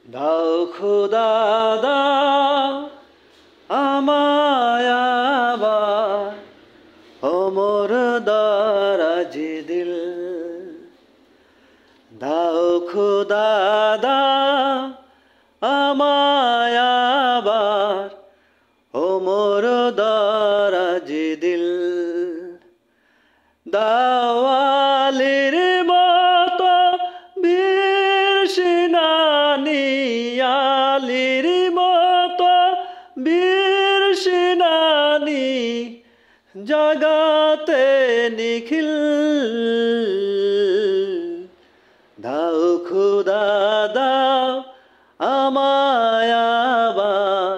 দাও খোদা দাও আমায় আবার ওমর দারাজ দিল। দাও খোদা দাও আমায় আবার ওমর দারাজ দিল। দাওয়ালির মতো বীর সেনানী, আলীর মতো বীর সেনানী, জাগাতে নিখিল। দাও খোদা দাও আমায় আবার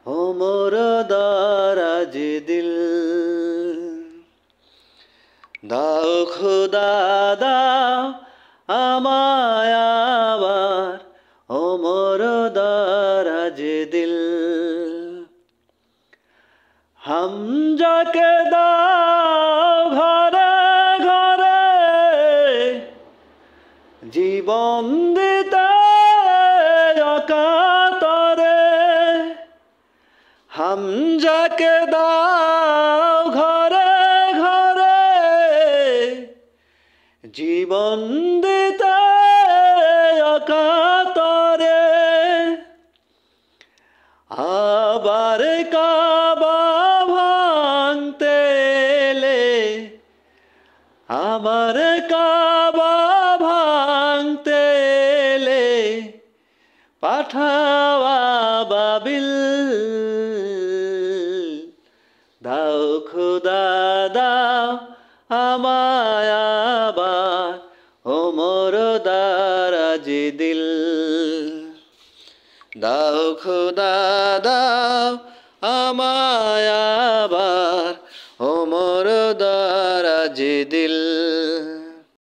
ওমর দারাজ দিল। দাও খোদা দাও আমায় আবার ওমর দারাজ দিল। হামজাকে দাও ঘরে ঘরে জীবন দিতে অকাতরে। হামজাকে দাও ঘরে ঘরে জীবন দিতে অকাতরে। আবার কাবা ভাঙতে এলে, আবার কাবা ভাঙতে এলে পাঠাওয়া বাবিল। দাও খোদা দাও আমায় আবার ওমর দারাজ দিল। দাও খোদা দাও আমায় আবার ওমর দারাজ দিল।